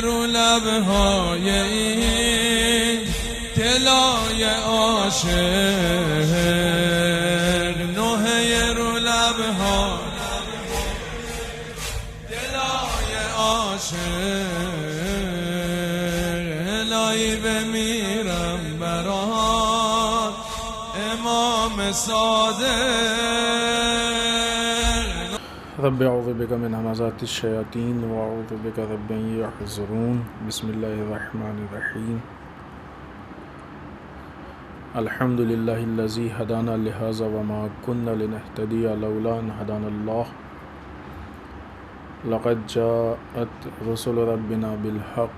رو لبهای N دلای عاشق، نوحه رو لبهای دلای عاشق، الهی بمیرم برات امام صادق. رب اعوذ بک من همزات الشیاطین و اعوذ بک رب ان یحضرون. بسم اللہ الرحمن الرحیم. الحمد للہ الذی ہدانا لہذا وما كنا لنہتدی لولا ان ہدانا اللہ. لقد جاءت رسل ربنا بالحق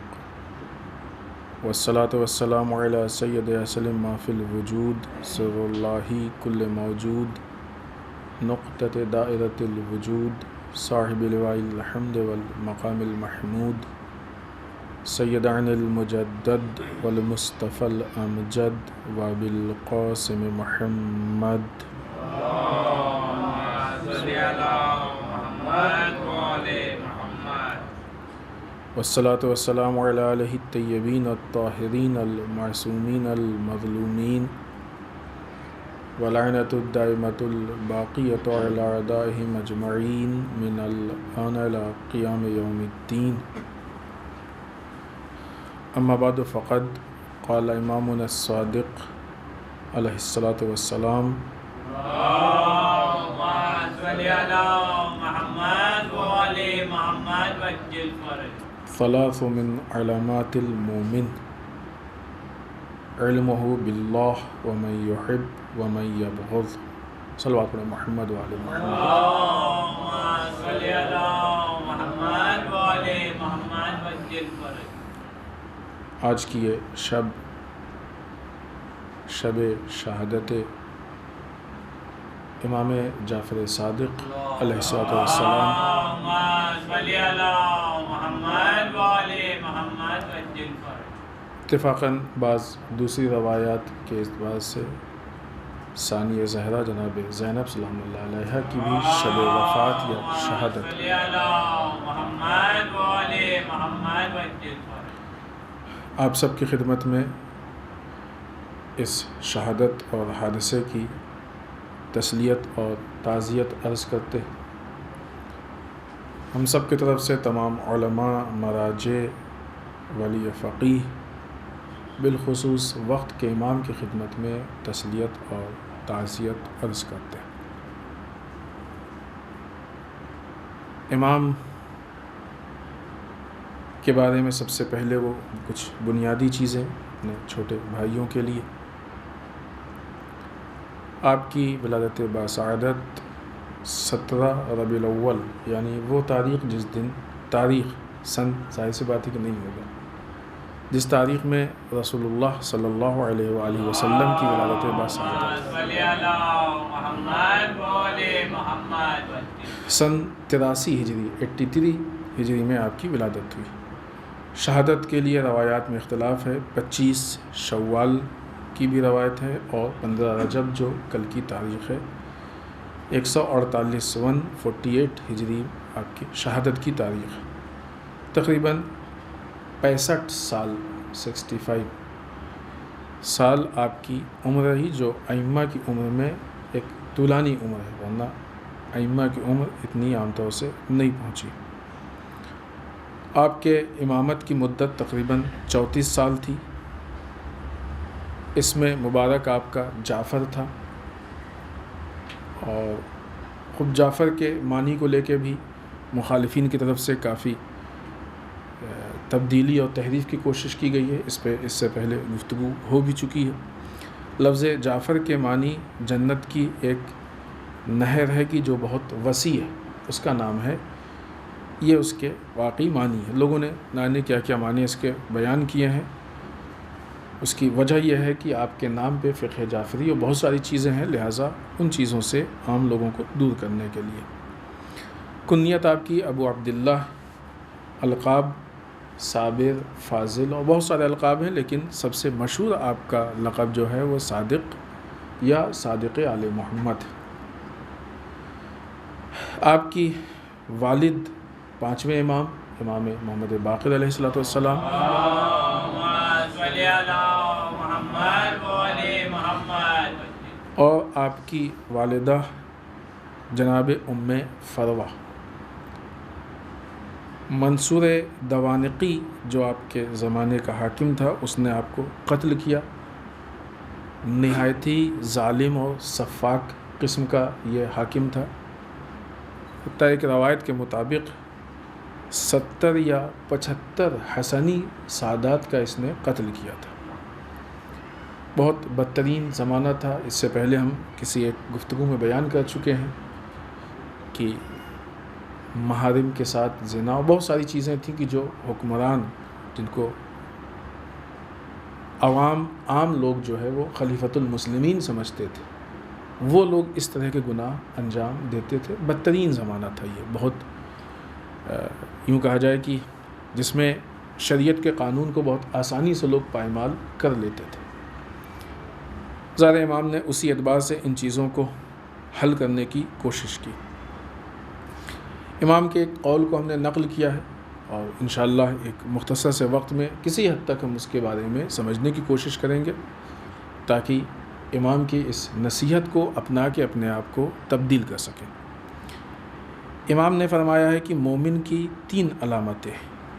والصلاة والسلام علی سید اسلم ما فی الوجود سر اللہ کل موجود نقطة دائرة الوجود صاحب لواء الحمد والمقام المحمود سیدنا المجدد والمصطفى الأمجد وبالقاسم محمد. والصلاة والسلام على آلہ الطیبین الطاہرین المعصومین المظلومین ولعنة الدائمة الباقية على أعدائهم أجمعين من الآن إلى قيام يوم الدين. أما بعد فقد قال إمامنا الصادق عليه الصلاة والسلام اللهم صل على محمد وآل محمد وجل فرج. ثلاث من علامات المؤمن علمه بالله ومن يحب ومن يبغض. صلوات علی محمد وآل محمد. اللهم صل على محمد وآل محمد وجل فرج. آج کی یہ شب شہادت امام جعفر صادق علیہ الصلوۃ والسلام. اللهم صل على محمد وآل محمد وجل فرج. اتفاقاً بعض دوسری روایات کے اعتبار سے ثانی زہرا جناب زینب سلام اللہ علیہ کی بھی شب وفات یا شہادت. صل على محمد وآل محمد وجل فرج. آپ سب کی خدمت میں اس شہادت اور حادثے کی تسلیت اور تعزیت عرض کرتے ہم سب کی طرف سے تمام علماء، مراجع، ولی فقیہ، بالخصوص وقت کے امام کی خدمت میں تسلیت اور تعزیت عرض کرتے ہیں. امام کے بارے میں سب سے پہلے وہ کچھ بنیادی چیزیں اپنے چھوٹے بھائیوں کے لیے. آپ کی ولادت باسعادت 17 ربیع الاول یعنی وہ تاریخ جس دن سن ظاہر سی بات ہے کہ نہیں ہوگا، جس تاریخ میں رسول اللہ صلی اللہ علیہ وآلہ وسلم کی ولادت باسعادت سن 83 ہجری 83 ہجری میں آپ کی ولادت ہوئی. شہادت کے لیے روایات میں اختلاف ہے. 25 شوال کی بھی روایت ہے اور 15 رجب جو کل کی تاریخ ہے. 148 ہجری آپ کی شہادت کی تاریخ. تقریباً 65 سال 65 سال آپ کی عمر رہی، جو ائمہ کی عمر میں ایک طولانی عمر ہے، ورنہ ائمہ کی عمر اتنی عام طور سے نہیں پہنچی. آپ کے امامت کی مدت تقریباً 34 سال تھی. اس میں مبارک آپ کا جعفر تھا، اور خود جعفر کے معنی کو لے کے بھی مخالفین کی طرف سے کافی تبدیلی اور تحریف کی کوشش کی گئی ہے. اس سے پہلے گفتگو ہو بھی چکی ہے. لفظ جعفر کے معنی جنت کی ایک نہر ہے کہ جو بہت وسیع ہے، اس کا نام ہے. یہ اس کے واقعی معنی ہے. لوگوں نے نہ کیا کیا معنی اس کے بیان کیے ہیں. اس کی وجہ یہ ہے کہ آپ کے نام پہ فقہ جعفری اور بہت ساری چیزیں ہیں، لہٰذا ان چیزوں سے عام لوگوں کو دور کرنے کے لیے. کنیت آپ کی ابو عبداللہ، القاب صابر، فاضل اور بہت سارے القاب ہیں، لیکن سب سے مشہور آپ کا لقب جو ہے وہ صادق یا صادق آل محمد. آپ کی والد 5ویں امام امام محمد باقر علیہ السلام اللهم صل على محمد وعلى محمد اور آپ کی والدہ جناب ام فروہ۔ منصور دوانقی جو آپ کے زمانے کا حاکم تھا، اس نے آپ کو قتل کیا۔ نہایت ہی ظالم اور سفاک قسم کا یہ حاکم تھا۔ حتیٰ ایک روایت کے مطابق 70 یا 75 حسنی سادات کا اس نے قتل کیا تھا۔ بہت بدترین زمانہ تھا۔ اس سے پہلے ہم کسی ایک گفتگو میں بیان کر چکے ہیں کہ محارم کے ساتھ زنا اور بہت ساری چیزیں تھیں کہ جو حکمران، جن کو عام لوگ جو ہے وہ خلیفۃ المسلمین سمجھتے تھے، وہ لوگ اس طرح کے گناہ انجام دیتے تھے۔ بدترین زمانہ تھا یہ، بہت یوں کہا جائے کہ جس میں شریعت کے قانون کو بہت آسانی سے لوگ پائمال کر لیتے تھے۔ ظاہر امام نے اسی اعتبار سے ان چیزوں کو حل کرنے کی کوشش کی۔ امام کے ایک قول کو ہم نے نقل کیا ہے اور انشاءاللہ ایک مختصر سے وقت میں کسی حد تک ہم اس کے بارے میں سمجھنے کی کوشش کریں گے، تاکہ امام کی اس نصیحت کو اپنا کے اپنے آپ کو تبدیل کر سکیں۔ امام نے فرمایا ہے کہ مومن کی 3 علامتیں،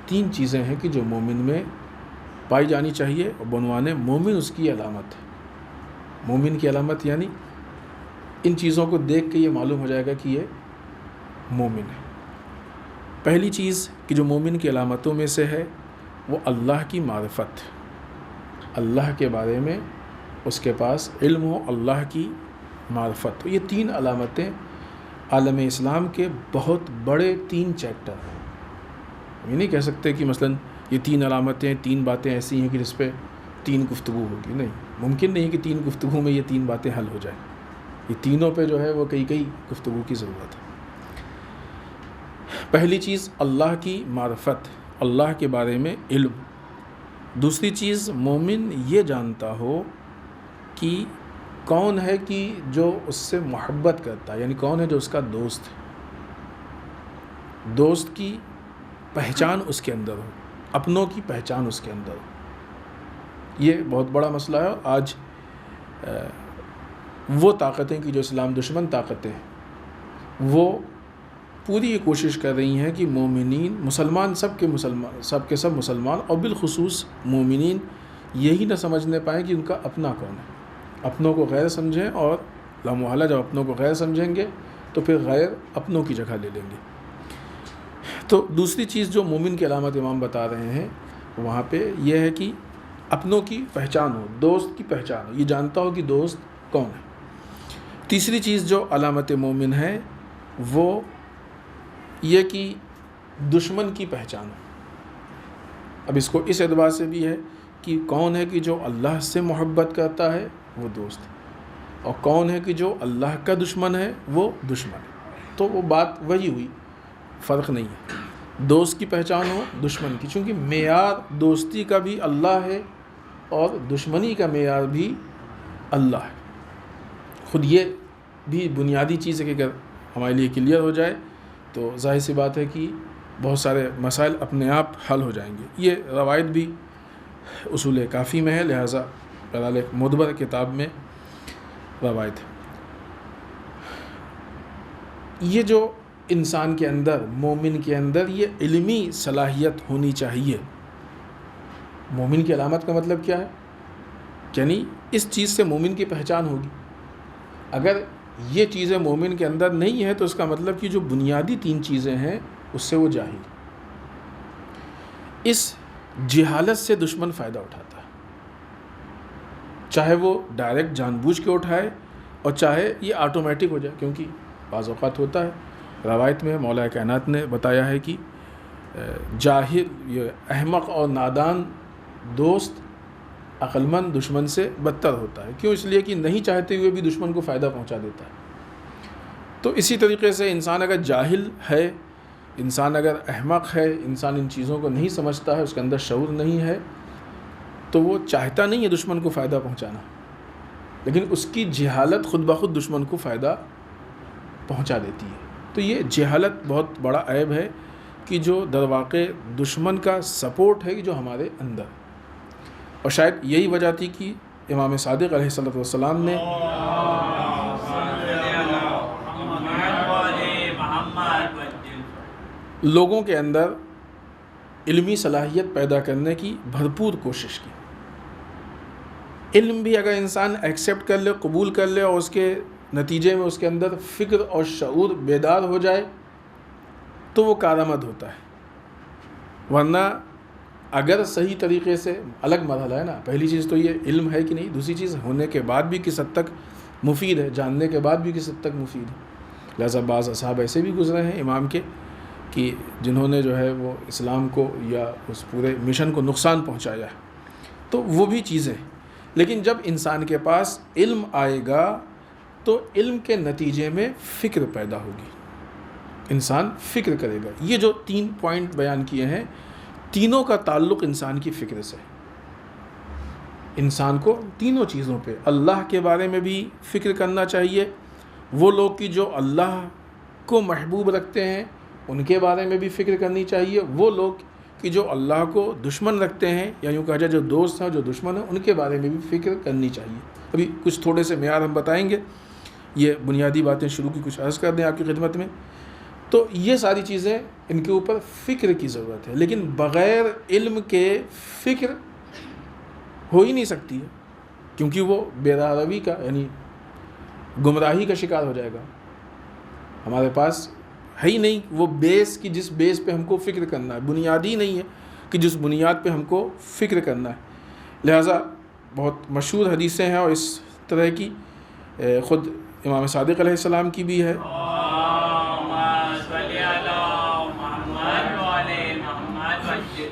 3 چیزیں ہیں کہ جو مومن میں پائی جانی چاہیے، اور بعنوان مومن اس کی علامت ہے۔ مومن کی علامت یعنی ان چیزوں کو دیکھ کے یہ معلوم ہو جائے گا کہ یہ مومن ہے۔ پہلی چیز کہ جو مومن کی علامتوں میں سے ہے وہ اللہ کی معرفت، اللہ کے بارے میں اس کے پاس علم ہو، اللہ کی معرفت ہو۔ یہ 3 علامتیں عالم اسلام کے بہت بڑے 3 چیپٹر ہیں۔ یہ نہیں کہہ سکتے کہ مثلا یہ 3 علامتیں، 3 باتیں ایسی ہیں کہ جس پہ 3 گفتگو ہوگی، نہیں، ممکن نہیں کہ 3 گفتگو میں یہ 3 باتیں حل ہو جائیں۔ یہ تینوں پہ جو ہے وہ کئی گفتگو کی ضرورت ہے۔ پہلی چیز اللہ کی معرفت، اللہ کے بارے میں علم۔ دوسری چیز مومن یہ جانتا ہو کہ کون ہے کہ جو اس سے محبت کرتا ہے، یعنی کون ہے جو اس کا دوست ہے، دوست کی پہچان اس کے اندر ہو، اپنوں کی پہچان اس کے اندر ہو۔ یہ بہت بڑا مسئلہ ہے۔ آج وہ طاقتیں کہ جو اسلام دشمن طاقتیں ہیں، وہ پوری یہ کوشش کر رہی ہیں کہ مومنین، مسلمان سب کے سب مسلمان، اور بالخصوص مومنین یہی نہ سمجھنے پائیں کہ ان کا اپنا کون ہے، اپنوں کو غیر سمجھیں، اور لامحالہ جب اپنوں کو غیر سمجھیں گے تو پھر غیر اپنوں کی جگہ لے لیں گے۔ تو دوسری چیز جو مومن کی علامت امام بتا رہے ہیں وہاں پہ یہ ہے کہ اپنوں کی پہچان ہو، دوست کی پہچان ہو، یہ جانتا ہو کہ دوست کون ہے۔ تیسری چیز جو علامت مومن ہے وہ یہ کہ دشمن کی پہچان ہو۔ اب اس کو اس اعتبار سے بھی ہے کہ کون ہے کہ جو اللہ سے محبت کرتا ہے وہ دوست ہے، اور کون ہے کہ جو اللہ کا دشمن ہے وہ دشمن ہے۔ تو وہ بات وہی ہوئی، فرق نہیں ہے، دوست کی پہچان ہو، دشمن کی، چونکہ معیار دوستی کا بھی اللہ ہے اور دشمنی کا معیار بھی اللہ ہے۔ خود یہ بھی بنیادی چیز ہے کہ اگر ہمارے لیے کلیئر ہو جائے تو ظاہر سی بات ہے کہ بہت سارے مسائل اپنے آپ حل ہو جائیں گے۔ یہ روایت بھی اصول کافی میں ہے، لہٰذا بہرحال ایک معتبر کتاب میں روایت ہے۔ یہ جو انسان کے اندر، مومن کے اندر یہ علمی صلاحیت ہونی چاہیے۔ مومن کی علامت کا مطلب کیا ہے؟ یعنی اس چیز سے مومن کی پہچان ہوگی۔ اگر یہ چیزیں مومن کے اندر نہیں ہے تو اس کا مطلب کہ جو بنیادی 3 چیزیں ہیں اس سے وہ جاہل۔ اس جہالت سے دشمن فائدہ اٹھاتا ہے، چاہے وہ ڈائریکٹ جان بوجھ کے اٹھائے اور چاہے یہ آٹومیٹک ہو جائے، کیونکہ بعض اوقات ہوتا ہے۔ روایت میں مولا کائنات نے بتایا ہے کہ جاہل، یہ احمق اور نادان دوست عقل مند دشمن سے بدتر ہوتا ہے۔ کیوں؟ اس لیے کہ نہیں چاہتے ہوئے بھی دشمن کو فائدہ پہنچا دیتا ہے۔ تو اسی طریقے سے انسان اگر جاہل ہے، انسان اگر احمق ہے، انسان ان چیزوں کو نہیں سمجھتا ہے، اس کے اندر شعور نہیں ہے، تو وہ چاہتا نہیں ہے دشمن کو فائدہ پہنچانا، لیکن اس کی جہالت خود بخود دشمن کو فائدہ پہنچا دیتی ہے۔ تو یہ جہالت بہت بڑا عیب ہے کہ جو در واقع دشمن کا سپورٹ ہے کہ جو ہمارے اندر، اور شاید یہی وجہ تھی کہ امام صادق علیہ السلام نے لوگوں کے اندر علمی صلاحیت پیدا کرنے کی بھرپور کوشش کی۔ علم بھی اگر انسان ایکسیپٹ کر لے، قبول کر لے، اور اس کے نتیجے میں اس کے اندر فکر اور شعور بیدار ہو جائے تو وہ کارآمد ہوتا ہے، ورنہ اگر صحیح طریقے سے الگ مرحلہ ہے نا، پہلی چیز تو یہ علم ہے کہ نہیں، دوسری چیز ہونے کے بعد بھی کس حد تک مفید ہے، جاننے کے بعد بھی کس حد تک مفید ہے۔ لہٰذا بعض اصحاب ایسے بھی گزرے ہیں امام کے کہ جنہوں نے جو ہے وہ اسلام کو یا اس پورے مشن کو نقصان پہنچایا ہے، تو وہ بھی چیزیں۔ لیکن جب انسان کے پاس علم آئے گا تو علم کے نتیجے میں فکر پیدا ہوگی، انسان فکر کرے گا۔ یہ جو 3 پوائنٹ بیان کیے ہیں، تینوں کا تعلق انسان کی فکر سے ہے۔ انسان کو تینوں چیزوں پہ اللہ کے بارے میں بھی فکر کرنا چاہیے، وہ لوگ کی جو اللہ کو محبوب رکھتے ہیں ان کے بارے میں بھی فکر کرنی چاہیے، وہ لوگ کہ جو اللہ کو دشمن رکھتے ہیں یا یوں کہا جائے جو دوست ہیں جو دشمن ہیں ان کے بارے میں بھی فکر کرنی چاہیے۔ ابھی کچھ تھوڑے سے معیار ہم بتائیں گے، یہ بنیادی باتیں شروع کی کچھ عرض کر دیں آپ کی خدمت میں۔ تو یہ ساری چیزیں ان کے اوپر فکر کی ضرورت ہے، لیکن بغیر علم کے فکر ہو ہی نہیں سکتی ہے، کیونکہ وہ بے راہ روی کا یعنی گمراہی کا شکار ہو جائے گا۔ ہمارے پاس ہے ہی نہیں وہ بیس کہ جس بیس پہ ہم کو فکر کرنا ہے، بنیادی نہیں ہے کہ جس بنیاد پہ ہم کو فکر کرنا ہے۔ لہٰذا بہت مشہور حدیثیں ہیں اور اس طرح کی خود امام صادق علیہ السلام کی بھی ہے،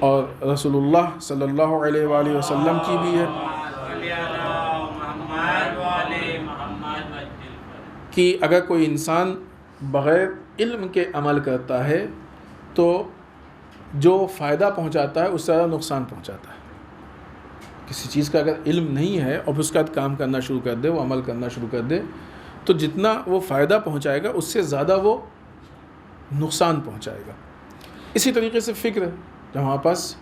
اور رسول اللہ صلی اللہ علیہ وآلہ وسلم کی بھی ہے کہ اگر کوئی انسان بغیر علم کے عمل کرتا ہے تو جو فائدہ پہنچاتا ہے اس سے زیادہ نقصان پہنچاتا ہے۔ کسی چیز کا اگر علم نہیں ہے اور اس کا کام کرنا شروع کر دے، وہ عمل کرنا شروع کر دے، تو جتنا وہ فائدہ پہنچائے گا اس سے زیادہ وہ نقصان پہنچائے گا۔ اسی طریقے سے فکر جب ہمارے پاس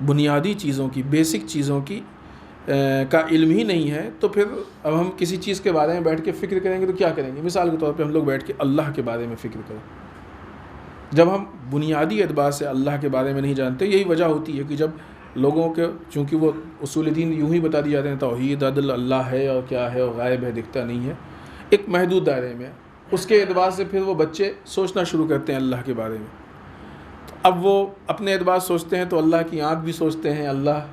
بنیادی چیزوں کی، بیسک چیزوں کی کا علم ہی نہیں ہے تو پھر اب ہم کسی چیز کے بارے میں بیٹھ کے فکر کریں گے تو کیا کریں گے؟ مثال کے طور پہ ہم لوگ بیٹھ کے اللہ کے بارے میں فکر کریں، جب ہم بنیادی اعتبار سے اللہ کے بارے میں نہیں جانتے، یہی وجہ ہوتی ہے کہ جب لوگوں کے چونکہ وہ اصول دین یوں ہی بتا دی جاتے ہیں، توحید عدل اللہ ہے اور کیا ہے اور غائب ہے، دکھتا نہیں ہے، ایک محدود دائرے میں، اس کے اعتبار سے پھر وہ بچے سوچنا شروع کرتے ہیں اللہ کے بارے میں۔ اب وہ اپنے اعتبار سوچتے ہیں تو اللہ کی آنکھ بھی سوچتے ہیں، اللہ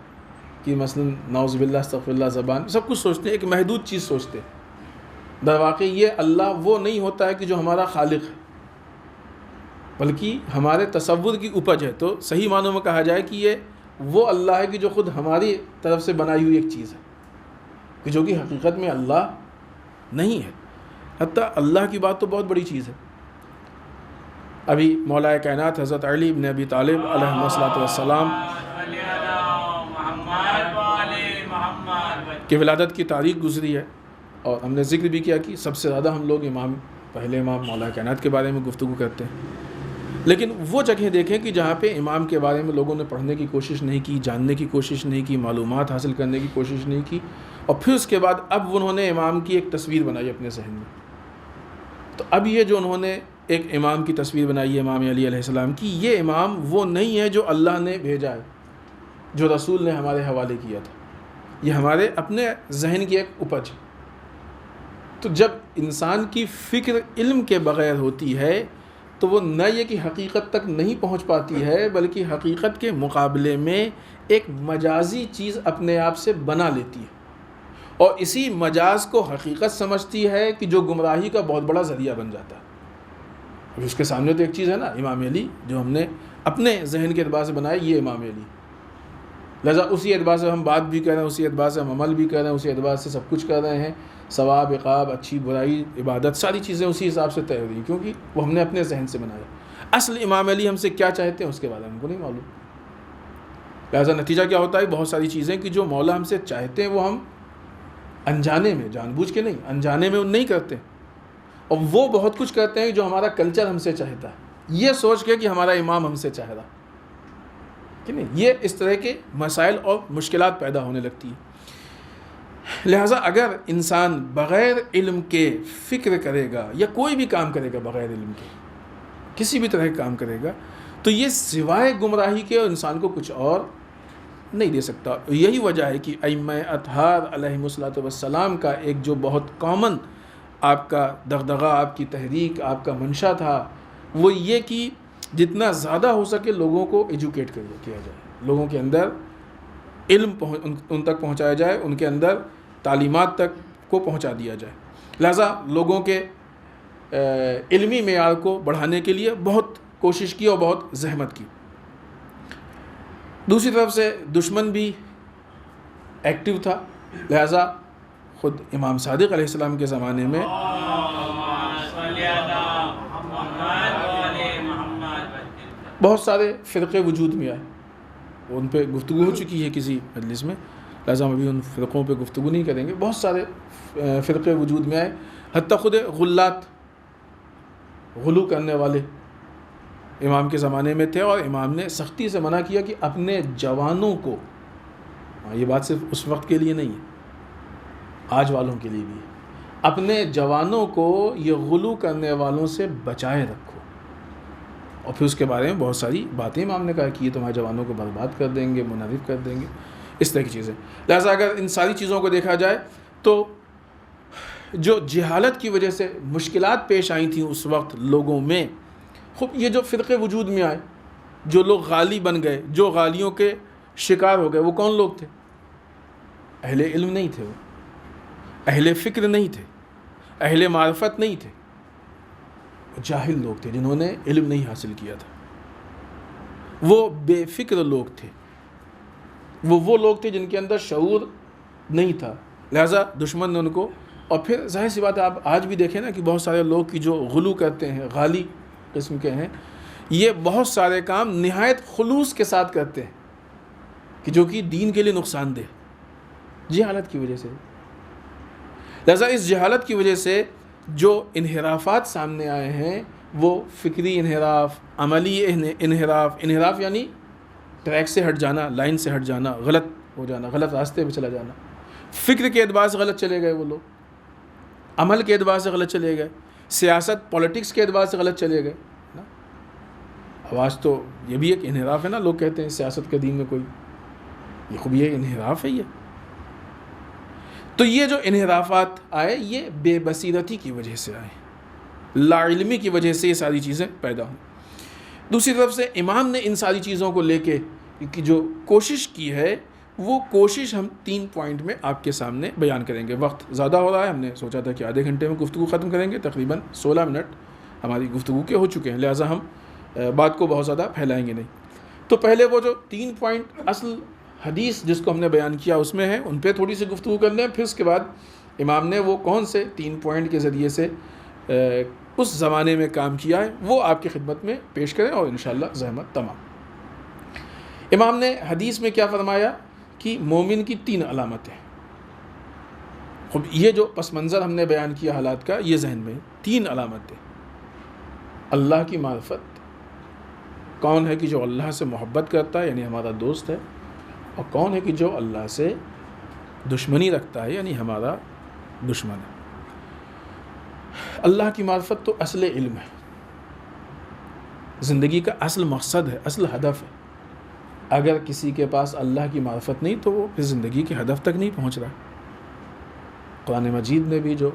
کی مثلا نعوذ باللہ استغفر اللہ زبان، سب کچھ سوچتے ہیں، ایک محدود چیز سوچتے ہیں۔ در واقع یہ اللہ وہ نہیں ہوتا ہے کہ جو ہمارا خالق ہے، بلکہ ہمارے تصور کی اپج ہے۔ تو صحیح معنوں میں کہا جائے کہ یہ وہ اللہ ہے کہ جو خود ہماری طرف سے بنائی ہوئی ایک چیز ہے، کہ جو کہ حقیقت میں اللہ نہیں ہے۔ حتیٰ اللہ کی بات تو بہت بڑی چیز ہے۔ ابھی مولا کائنات حضرت علی بن ابی طالب علیہ السلام کی ولادت کی تاریخ گزری ہے، اور ہم نے ذکر بھی کیا کہ سب سے زیادہ ہم لوگ پہلے امام مولا کائنات کے بارے میں گفتگو کرتے ہیں، لیکن وہ جگہ دیکھیں کہ جہاں پہ امام کے بارے میں لوگوں نے پڑھنے کی کوشش نہیں کی، جاننے کی کوشش نہیں کی، معلومات حاصل کرنے کی کوشش نہیں کی، اور پھر اس کے بعد اب انہوں نے امام کی ایک تصویر بنائی اپنے ذہن میں۔ تو اب یہ جو انہوں نے ایک امام کی تصویر بنائی ہے امام علی علیہ السلام کی، یہ امام وہ نہیں ہے جو اللہ نے بھیجا ہے، جو رسول نے ہمارے حوالے کیا تھا، یہ ہمارے اپنے ذہن کی ایک اپج ہے۔ تو جب انسان کی فکر علم کے بغیر ہوتی ہے تو وہ نہ یہ کہ حقیقت تک نہیں پہنچ پاتی ہے، بلکہ حقیقت کے مقابلے میں ایک مجازی چیز اپنے آپ سے بنا لیتی ہے، اور اسی مجاز کو حقیقت سمجھتی ہے کہ جو گمراہی کا بہت بڑا ذریعہ بن جاتا ہے۔ اب اس کے سامنے تو ایک چیز ہے نا، امام علی جو ہم نے اپنے ذہن کے اعتبار سے بنایا، یہ امام علی، لہذا اسی اعتبار سے ہم بات بھی کر رہے ہیں، اسی اعتبار سے ہم عمل بھی کر رہے ہیں، اسی اعتبار سے سب کچھ کر رہے ہیں، ثواب عقاب اچھی برائی عبادت ساری چیزیں اسی حساب سے طے ہو رہی ہیں، کیونکہ وہ ہم نے اپنے ذہن سے بنایا۔ اصل امام علی ہم سے کیا چاہتے ہیں اس کے بارے میں ہم کو نہیں معلوم، لہذا نتیجہ کیا ہوتا ہے، بہت ساری چیزیں کہ جو مولا ہم سے چاہتے ہیں وہ ہم انجانے میں، جان بوجھ کے نہیں، انجانے میں نہیں کرتے، اور وہ بہت کچھ کرتے ہیں جو ہمارا کلچر ہم سے چاہتا ہے۔ یہ سوچ کے کہ ہمارا امام ہم سے چاہ رہا کہ نہیں. یہ اس طرح کے مسائل اور مشکلات پیدا ہونے لگتی ہیں. لہٰذا اگر انسان بغیر علم کے فکر کرے گا یا کوئی بھی کام کرے گا بغیر علم کے، کسی بھی طرح کا کام کرے گا، تو یہ سوائے گمراہی کے انسان کو کچھ اور نہیں دے سکتا. یہی وجہ ہے کہ ائمہ اطہار علیہم الصلوۃ والسلام کا ایک جو بہت کامن آپ کا دغدغہ، آپ کی تحریک، آپ کا منشا تھا، وہ یہ کہ جتنا زیادہ ہو سکے لوگوں کو ایجوکیٹ کیا جائے، لوگوں کے اندر علم ان تک پہنچایا جائے، ان کے اندر تعلیمات تک کو پہنچا دیا جائے. لہٰذا لوگوں کے علمی معیار کو بڑھانے کے لیے بہت کوشش کی اور بہت زحمت کی. دوسری طرف سے دشمن بھی ایکٹیو تھا. لہٰذا خود امام صادق علیہ السلام کے زمانے میں بہت سارے فرقے وجود میں آئے. ان پہ گفتگو ہو چکی ہے کسی مجلس میں، لہٰذا ہم ابھی ان فرقوں پہ گفتگو نہیں کریں گے. بہت سارے فرقے وجود میں آئے، حتیٰ خود غلات، غلو کرنے والے امام کے زمانے میں تھے، اور امام نے سختی سے منع کیا کہ اپنے جوانوں کو، یہ بات صرف اس وقت کے لیے نہیں ہے، آج والوں کے لیے بھی ہے، اپنے جوانوں کو یہ غلو کرنے والوں سے بچائے رکھو. اور پھر اس کے بارے میں بہت ساری باتیں امام نے کہا کہ یہ تمہارے جوانوں کو برباد کر دیں گے، منحرف کر دیں گے، اس طرح کی چیزیں. لہٰذا اگر ان ساری چیزوں کو دیکھا جائے تو جو جہالت کی وجہ سے مشکلات پیش آئی تھیں اس وقت لوگوں میں، خود یہ جو فرقے وجود میں آئے، جو لوگ غالی بن گئے، جو غالیوں کے شکار ہو گئے، وہ کون لوگ تھے؟ اہل علم نہیں تھے، وہ اہل فکر نہیں تھے، اہل معرفت نہیں تھے، جاہل لوگ تھے جنہوں نے علم نہیں حاصل کیا تھا. وہ بے فکر لوگ تھے، وہ لوگ تھے جن کے اندر شعور نہیں تھا. لہٰذا دشمن نے ان کو، اور پھر ظاہر سی بات ہے آپ آج بھی دیکھیں نا کہ بہت سارے لوگ کی جو غلو کرتے ہیں، غالی قسم کے ہیں، یہ بہت سارے کام نہایت خلوص کے ساتھ کرتے ہیں کہ جو کہ دین کے لیے نقصان دہ، جہالت کی وجہ سے. لہٰذا اس جہالت کی وجہ سے جو انحرافات سامنے آئے ہیں، وہ فکری انحراف، عملی انحراف یعنی ٹریک سے ہٹ جانا، لائن سے ہٹ جانا، غلط ہو جانا، غلط راستے پہ چلا جانا. فکر کے اعتبار سے غلط چلے گئے وہ لوگ، عمل کے اعتبار سے غلط چلے گئے، سیاست پولیٹکس کے اعتبار سے غلط چلے گئے. آواز تو یہ بھی ایک انحراف ہے نا، لوگ کہتے ہیں سیاست کے دین میں کوئی، یہ خوب یہ انحراف ہے. یہ تو یہ جو انحرافات آئے یہ بے بصیرتی کی وجہ سے آئے، لا علمی کی وجہ سے یہ ساری چیزیں پیدا ہوں. دوسری طرف سے امام نے ان ساری چیزوں کو لے کے جو کوشش کی ہے، وہ کوشش ہم 3 پوائنٹ میں آپ کے سامنے بیان کریں گے. وقت زیادہ ہو رہا ہے، ہم نے سوچا تھا کہ آدھے گھنٹے میں گفتگو ختم کریں گے، تقریباً 16 منٹ ہماری گفتگو کے ہو چکے ہیں، لہٰذا ہم بات کو بہت زیادہ پھیلائیں گے نہیں. تو پہلے وہ جو 3 پوائنٹ اصل حدیث جس کو ہم نے بیان کیا اس میں ہے، ان پہ تھوڑی سی گفتگو کر لیں. پھر اس کے بعد امام نے وہ کون سے 3 پوائنٹ کے ذریعے سے اس زمانے میں کام کیا ہے وہ آپ کی خدمت میں پیش کریں، اور انشاءاللہ زحمت تمام. امام نے حدیث میں کیا فرمایا کہ مومن کی 3 علامتیں. خب یہ جو پس منظر ہم نے بیان کیا حالات کا، یہ ذہن میں 3 علامتیں. اللہ کی معرفت، کون ہے کہ جو اللہ سے محبت کرتا ہے یعنی ہمارا دوست ہے، اور کون ہے کہ جو اللہ سے دشمنی رکھتا ہے یعنی ہمارا دشمن ہے. اللہ کی معرفت تو اصل علم ہے، زندگی کا اصل مقصد ہے، اصل ہدف ہے. اگر کسی کے پاس اللہ کی معرفت نہیں تو وہ پھر زندگی کے ہدف تک نہیں پہنچ رہا. قرآن مجید نے بھی جو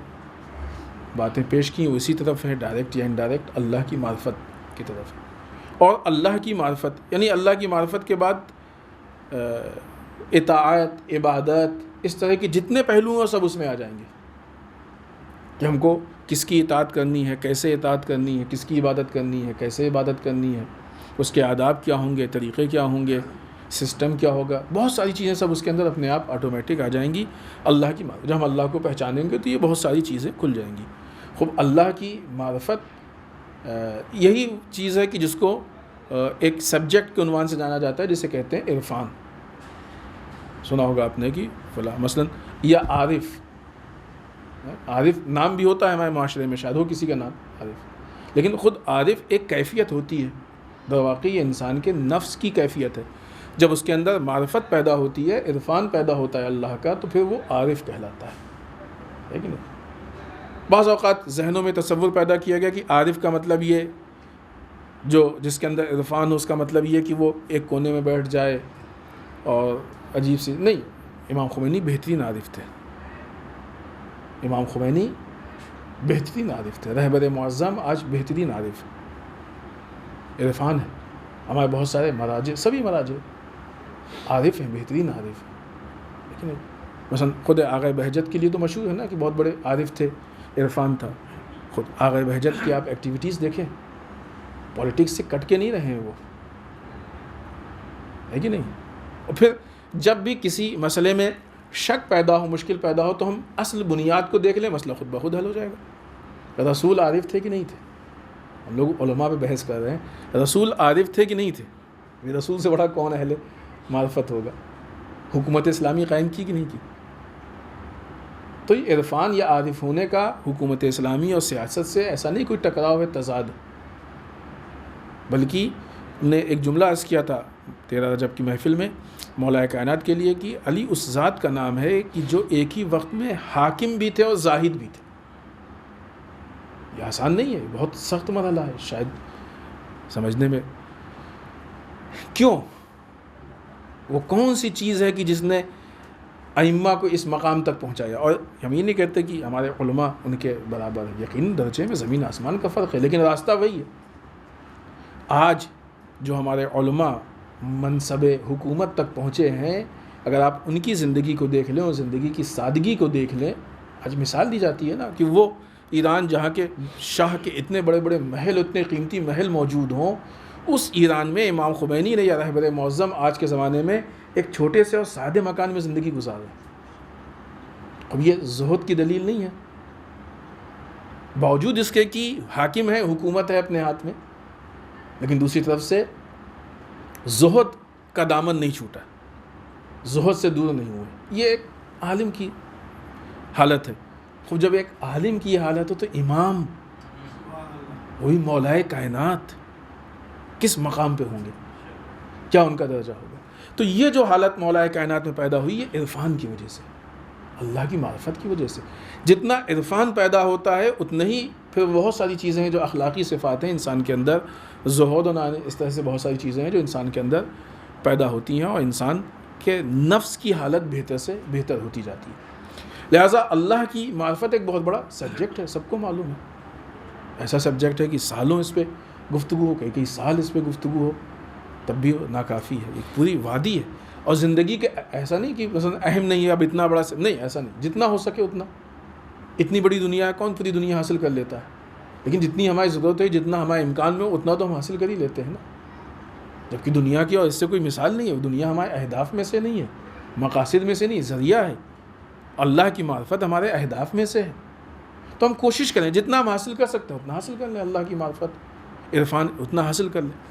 باتیں پیش کی وہ اسی طرف ہیں، ڈائریکٹ یا انڈائریکٹ اللہ کی معرفت کی طرف. اور اللہ کی معرفت یعنی اللہ کی معرفت کے بعد اطاعت، عبادت، اس طرح کے جتنے پہلو ہیں سب اس میں آ جائیں گے کہ ہم کو کس کی اطاعت کرنی ہے، کیسے اطاعت کرنی ہے، کس کی عبادت کرنی ہے، کیسے عبادت کرنی ہے، اس کے آداب کیا ہوں گے، طریقے کیا ہوں گے، سسٹم کیا ہوگا. بہت ساری چیزیں سب اس کے اندر اپنے آپ آٹومیٹک آ جائیں گی. اللہ کی معرفت، جب ہم اللہ کو پہچانیں گے تو یہ بہت ساری چیزیں کھل جائیں گی. خوب اللہ کی معرفت یہی چیز ہے کہ جس کو ایک سبجیکٹ کے عنوان سے جانا جاتا ہے، جسے کہتے ہیں عرفان. سنا ہوگا آپ نے کہ فلاں مثلا، یا عارف. عارف نام بھی ہوتا ہے ہمارے معاشرے میں، شاید ہو کسی کا نام عارف، لیکن خود عارف ایک کیفیت ہوتی ہے، در واقع یہ انسان کے نفس کی کیفیت ہے. جب اس کے اندر معرفت پیدا ہوتی ہے، عرفان پیدا ہوتا ہے اللہ کا، تو پھر وہ عارف کہلاتا ہے کہ نہیں؟ بعض اوقات ذہنوں میں تصور پیدا کیا گیا کہ عارف کا مطلب یہ، جو جس کے اندر عرفان ہو، اس کا مطلب یہ کہ وہ ایک کونے میں بیٹھ جائے اور عجیب سی. نہیں، امام خمینی بہترین عارف تھے. امام خمینی بہترین عارف تھے. رہبر معظم آج بہترین عارف ہے. عرفان ہے. ہمارے بہت سارے مراجع، سبھی مراجع عارف ہیں، بہترین عارف ہیں. لیکن مثلا خود آغا بہجت کے لیے تو مشہور ہے نا کہ بہت بڑے عارف تھے، عرفان تھا. خود آغا بہجت کی آپ ایکٹیویٹیز دیکھیں، پولیٹکس سے کٹ کے نہیں رہے ہیں وہ، ہے کہ نہیں؟ اور پھر جب بھی کسی مسئلے میں شک پیدا ہو، مشکل پیدا ہو، تو ہم اصل بنیاد کو دیکھ لیں، مسئلہ خود بخود حل ہو جائے گا. رسول عارف تھے کہ نہیں تھے؟ ہم لوگ علماء پہ بحث کر رہے ہیں، رسول عارف تھے کہ نہیں تھے؟ یہ رسول سے بڑا کون اہل معرفت ہوگا؟ حکومت اسلامی قائم کی کہ نہیں کی؟ تو یہ عرفان یا عارف ہونے کا حکومت اسلامی اور سیاست سے ایسا نہیں کوئی ٹکراؤ ہے، تضاد، بلکہ نے ایک جملہ عرض کیا تھا 13 رجب کی محفل میں مولا کائنات کے لیے کہ علی اس ذات کا نام ہے کہ جو ایک ہی وقت میں حاکم بھی تھے اور زاہد بھی تھے. یہ آسان نہیں ہے، بہت سخت مرحلہ ہے شاید سمجھنے میں. کیوں؟ وہ کون سی چیز ہے کہ جس نے ائمہ کو اس مقام تک پہنچایا؟ اور ہم یہ نہیں کہتے کہ ہمارے علماء ان کے برابر ہیں، یقین درجے میں زمین آسمان کا فرق ہے، لیکن راستہ وہی ہے. آج جو ہمارے علماء منصب حکومت تک پہنچے ہیں، اگر آپ ان کی زندگی کو دیکھ لیں اور زندگی کی سادگی کو دیکھ لیں، آج مثال دی جاتی ہے نا کہ وہ ایران جہاں کے شاہ کے اتنے بڑے بڑے محل، اتنے قیمتی محل موجود ہوں، اس ایران میں امام خمینی نے یا رہبر معظم آج کے زمانے میں ایک چھوٹے سے اور سادے مکان میں زندگی گزار رہے ہیں. اب یہ زہد کی دلیل نہیں ہے، باوجود اس کے کہ حاکم ہے، حکومت ہے اپنے ہاتھ میں، لیکن دوسری طرف سے زہد کا دامن نہیں چھوٹا، زہد سے دور نہیں ہوئے. یہ ایک عالم کی حالت ہے. خوب جب ایک عالم کی یہ حالت ہو تو امام وہی مولائے کائنات کس مقام پہ ہوں گے، کیا ان کا درجہ ہوگا؟ تو یہ جو حالت مولائے کائنات میں پیدا ہوئی، یہ عرفان کی وجہ سے، اللہ کی معرفت کی وجہ سے. جتنا عرفان پیدا ہوتا ہے اتنا ہی پھر بہت ساری چیزیں ہیں جو اخلاقی صفات ہیں انسان کے اندر، زہد و نانے، اس طرح سے بہت ساری چیزیں ہیں جو انسان کے اندر پیدا ہوتی ہیں اور انسان کے نفس کی حالت بہتر سے بہتر ہوتی جاتی ہے. لہٰذا اللہ کی معرفت ایک بہت بڑا سبجیکٹ ہے، سب کو معلوم ہے. ایسا سبجیکٹ ہے کہ سالوں اس پہ گفتگو ہو، کئی سال اس پہ گفتگو ہو تب بھی ناکافی ہے. ایک پوری وادی ہے. اور زندگی کے ایسا نہیں کہ مثلا اہم نہیں ہے، اب اتنا بڑا نہیں، ایسا نہیں، جتنا ہو سکے اتنا. اتنی بڑی دنیا ہے، کون پوری دنیا حاصل کر لیتا ہے؟ لیکن جتنی ہماری ضرورت ہے، جتنا ہمارے امکان میں اتنا تو ہم حاصل کر ہی لیتے ہیں نا. جبکہ دنیا کی اور اس سے کوئی مثال نہیں ہے. دنیا ہمارے اہداف میں سے نہیں ہے، مقاصد میں سے نہیں، ذریعہ ہے. اللہ کی معرفت ہمارے اہداف میں سے ہے. تو ہم کوشش کریں جتنا ہم حاصل کر سکتے ہیں اتنا حاصل کر لیں، اللہ کی معرفت، عرفان اتنا حاصل کر لیں.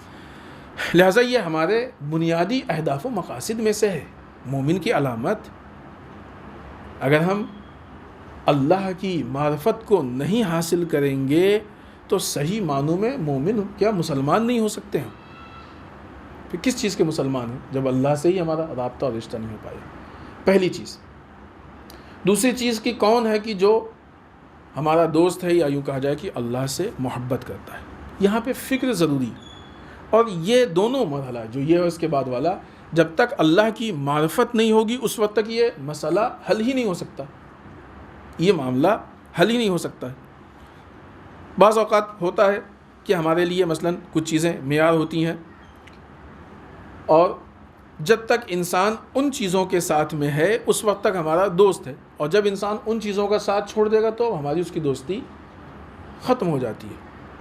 لہٰذا یہ ہمارے بنیادی اہداف و مقاصد میں سے ہے. مومن کی علامت، اگر ہم اللہ کی معرفت کو نہیں حاصل کریں گے تو صحیح معنوں میں مومن کیا مسلمان نہیں ہو سکتے ہیں؟ پھر کس چیز کے مسلمان ہیں جب اللہ سے ہی ہمارا رابطہ اور رشتہ نہیں ہو پائے؟ پہلی چیز. دوسری چیز کہ کون ہے کہ جو ہمارا دوست ہے، یا یوں کہا جائے کہ اللہ سے محبت کرتا ہے. یہاں پہ فکر ضروری ہے. اور یہ دونوں مرحلہ جو یہ ہے اس کے بعد والا، جب تک اللہ کی معرفت نہیں ہوگی اس وقت تک یہ مسئلہ حل ہی نہیں ہو سکتا، یہ معاملہ حل ہی نہیں ہو سکتا ہے. بعض اوقات ہوتا ہے کہ ہمارے لیے مثلاً کچھ چیزیں معیار ہوتی ہیں، اور جب تک انسان ان چیزوں کے ساتھ میں ہے اس وقت تک ہمارا دوست ہے، اور جب انسان ان چیزوں کا ساتھ چھوڑ دے گا تو ہماری اس کی دوستی ختم ہو جاتی ہے.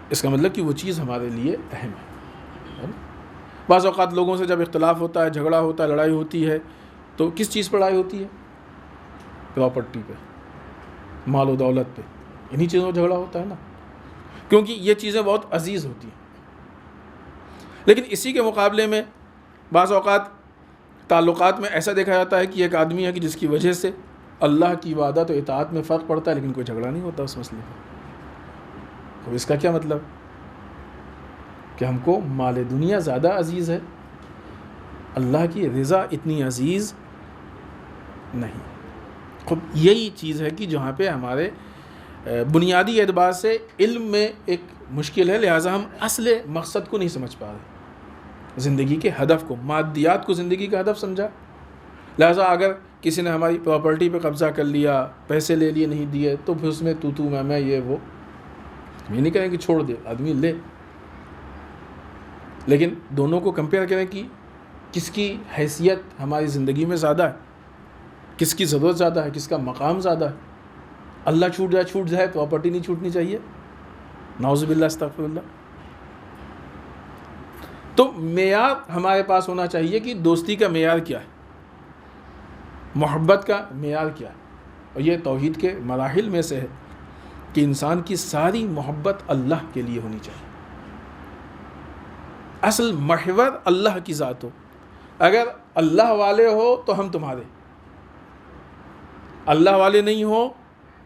اس کا مطلب کہ وہ چیز ہمارے لیے اہم ہے. بعض اوقات لوگوں سے جب اختلاف ہوتا ہے، جھگڑا ہوتا ہے، لڑائی ہوتی ہے، تو کس چیز پر لڑائی ہوتی ہے؟ پراپرٹی پہ، مال و دولت پہ. انہی چیزوں میں جھگڑا ہوتا ہے نا، کیونکہ یہ چیزیں بہت عزیز ہوتی ہیں. لیکن اسی کے مقابلے میں بعض اوقات تعلقات میں ایسا دیکھا جاتا ہے کہ ایک آدمی ہے کہ جس کی وجہ سے اللہ کی عبادت و اطاعت میں فرق پڑتا ہے، لیکن کوئی جھگڑا نہیں ہوتا اس مسئلے پر. اب اس کا کیا مطلب؟ کہ ہم کو مال دنیا زیادہ عزیز ہے، اللہ کی رضا اتنی عزیز نہیں۔ خود یہی چیز ہے کہ جہاں پہ ہمارے بنیادی اعتبار سے علم میں ایک مشکل ہے، لہٰذا ہم اصل مقصد کو نہیں سمجھ پا رہے، زندگی کے ہدف کو، مادیات کو زندگی کا ہدف سمجھا۔ لہٰذا اگر کسی نے ہماری پراپرٹی پہ قبضہ کر لیا، پیسے لے لیے نہیں دیے، تو پھر اس میں تو میں یہ وہ، ہم یہ نہیں کہیں کہ چھوڑ دے، آدمی لے، لیکن دونوں کو کمپیئر کریں کہ کس کی حیثیت ہماری زندگی میں زیادہ ہے، کس کی ضرورت زیادہ ہے، کس کا مقام زیادہ ہے۔ اللہ چھوٹ جائے پراپرٹی نہیں چھوٹنی چاہیے، نعوذ باللہ استغفر اللہ۔ تو معیار ہمارے پاس ہونا چاہیے کہ دوستی کا معیار کیا ہے، محبت کا معیار کیا ہے، اور یہ توحید کے مراحل میں سے ہے کہ انسان کی ساری محبت اللہ کے لیے ہونی چاہیے، اصل محور اللہ کی ذات ہو۔ اگر اللہ والے ہو تو ہم تمہارے، اللہ والے نہیں ہو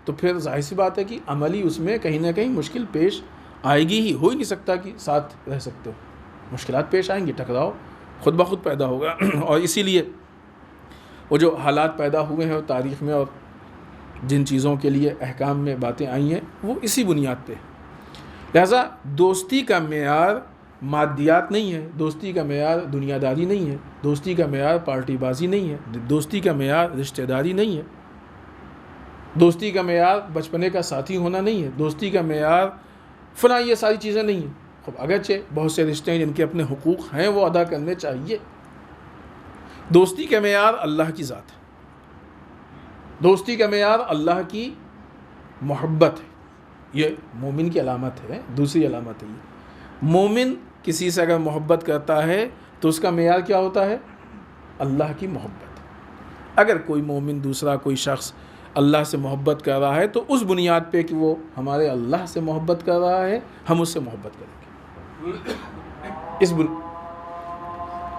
تو پھر ظاہر سی بات ہے کہ عملی اس میں کہیں نہ کہیں مشکل پیش آئے گی ہی، ہو ہی نہیں سکتا کہ ساتھ رہ سکتے ہو، مشکلات پیش آئیں گی، ٹکراؤ خود بخود پیدا ہوگا۔ اور اسی لیے وہ جو حالات پیدا ہوئے ہیں تاریخ میں اور جن چیزوں کے لیے احکام میں باتیں آئی ہیں وہ اسی بنیاد پہ۔ لہٰذا دوستی کا معیار مادیات نہیں ہے، دوستی کا معیار دنیا داری نہیں ہے، دوستی کا معیار پارٹی بازی نہیں ہے، دوستی کا معیار رشتہ داری نہیں ہے، دوستی کا معیار بچپنے کا ساتھی ہونا نہیں ہے، دوستی کا معیار فلاں یہ ساری چیزیں نہیں ہیں۔ خب اگرچہ بہت سے رشتے ہیں جن کے اپنے حقوق ہیں وہ ادا کرنے چاہیے، دوستی کا معیار اللہ کی ذات ہے، دوستی کا معیار اللہ کی محبت ہے۔ یہ مومن کی علامت ہے، دوسری علامت ہے یہ، مومن کسی سے اگر محبت کرتا ہے تو اس کا معیار کیا ہوتا ہے؟ اللہ کی محبت۔ اگر کوئی مومن دوسرا کوئی شخص اللہ سے محبت کر رہا ہے تو اس بنیاد پہ کہ وہ ہمارے اللہ سے محبت کر رہا ہے، ہم اس سے محبت کریں گے۔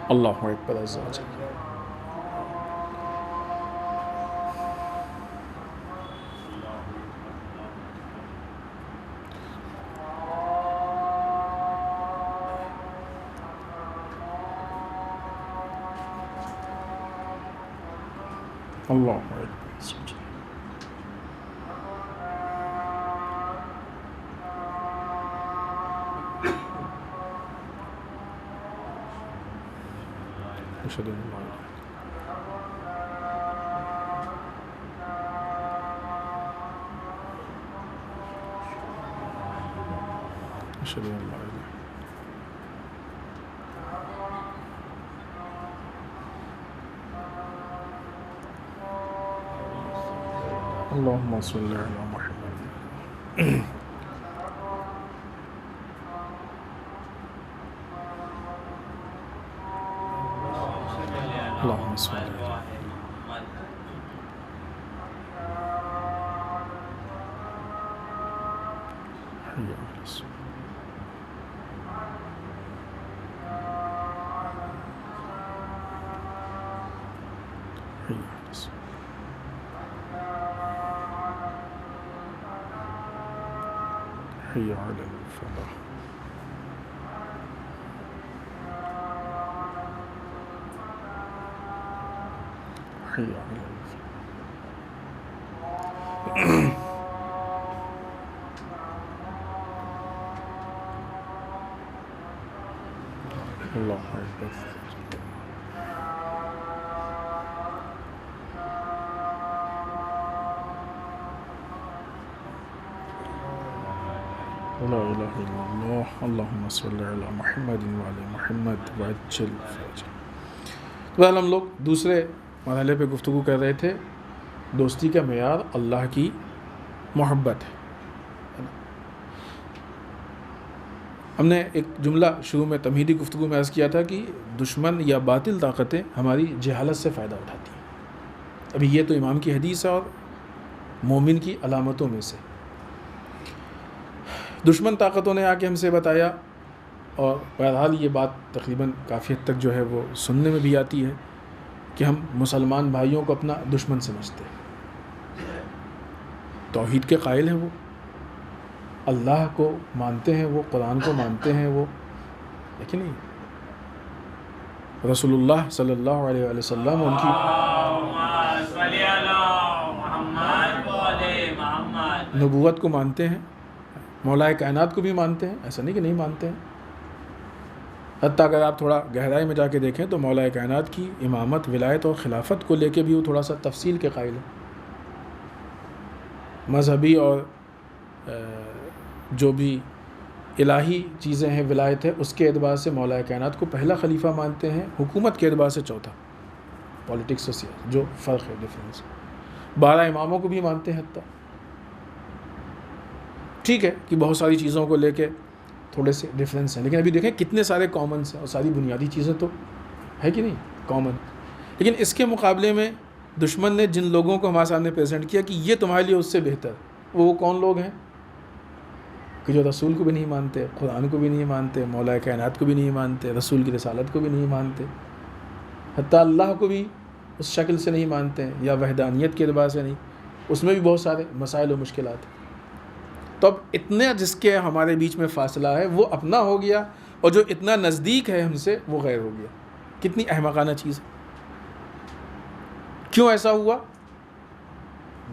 اللہ اکبر عز و جل۔ اللہ اکبر۔ اشهد ان لا اله اشهد ان لا اله اللهم صل على محمد۔ اللهم صل على حي على الصلاة۔ حي على الصلاة۔ حي على الفلاح۔ حي على الفلاح۔ الله أكبر۔ لا إله إلا الله۔ اللهم صل على محمد وعلى محمد وعجل فرجه۔ بہرحال ہم لوگ دوسرے مرحلے پہ گفتگو کر رہے تھے، دوستی کا معیار اللہ کی محبت ہے۔ ہم نے ایک جملہ شروع میں تمہیدی گفتگو میں عرض کیا تھا کہ دشمن یا باطل طاقتیں ہماری جہالت سے فائدہ اٹھاتی ہیں۔ ابھی یہ تو امام کی حدیث ہے اور مومن کی علامتوں میں سے۔ دشمن طاقتوں نے آ کے ہم سے بتایا، اور بہرحال یہ بات تقریباً کافی حد تک جو ہے وہ سننے میں بھی آتی ہے کہ ہم مسلمان بھائیوں کو اپنا دشمن سمجھتے ہیں۔ توحید کے قائل ہیں، وہ اللہ کو مانتے ہیں، وہ قرآن کو مانتے ہیں، وہ ہے کہ نہیں؟ رسول اللہ صلی اللہ علیہ وآلہ وسلم ان کی نبوت کو مانتے ہیں، مولا کائنات کو بھی مانتے ہیں، ایسا نہیں کہ نہیں مانتے ہیں۔ حتیٰ اگر آپ تھوڑا گہرائی میں جا کے دیکھیں تو مولا کائنات کی امامت، ولایت اور خلافت کو لے کے بھی وہ تھوڑا سا تفصیل کے قائل ہیں۔ مذہبی اور جو بھی الہی چیزیں ہیں، ولایت ہے، اس کے اعتبار سے مولا کائنات کو پہلا خلیفہ مانتے ہیں، حکومت کے اعتبار سے چوتھا، پولیٹکس اور سیاست جو فرق ہے، ڈفرینس۔ 12 اماموں کو بھی مانتے ہیں حتیٰ۔ ٹھیک ہے کہ بہت ساری چیزوں کو لے کے تھوڑے سے ڈفرینس ہیں، لیکن ابھی دیکھیں کتنے سارے کامنس ہیں، اور ساری بنیادی چیزیں تو ہے کہ نہیں کامن۔ لیکن اس کے مقابلے میں دشمن نے جن لوگوں کو ہمارے سامنے پریزنٹ کیا کہ یہ تمہارے لیے اس سے بہتر، وہ کون لوگ ہیں کہ جو رسول کو بھی نہیں مانتے، قرآن کو بھی نہیں مانتے، مولا کائنات کو بھی نہیں مانتے، رسول کی رسالت کو بھی نہیں مانتے، حتیٰ اللہ کو بھی اس شکل سے نہیں مانتے ہیں، یا وحدانیت کے اعتبار سے نہیں، اس میں بھی بہت سارے مسائل و مشکلات ہیں۔ تو اب اتنا جس کے ہمارے بیچ میں فاصلہ ہے وہ اپنا ہو گیا، اور جو اتنا نزدیک ہے ہم سے وہ غیر ہو گیا۔ کتنی احمقانہ چیز ہے۔ کیوں ایسا ہوا؟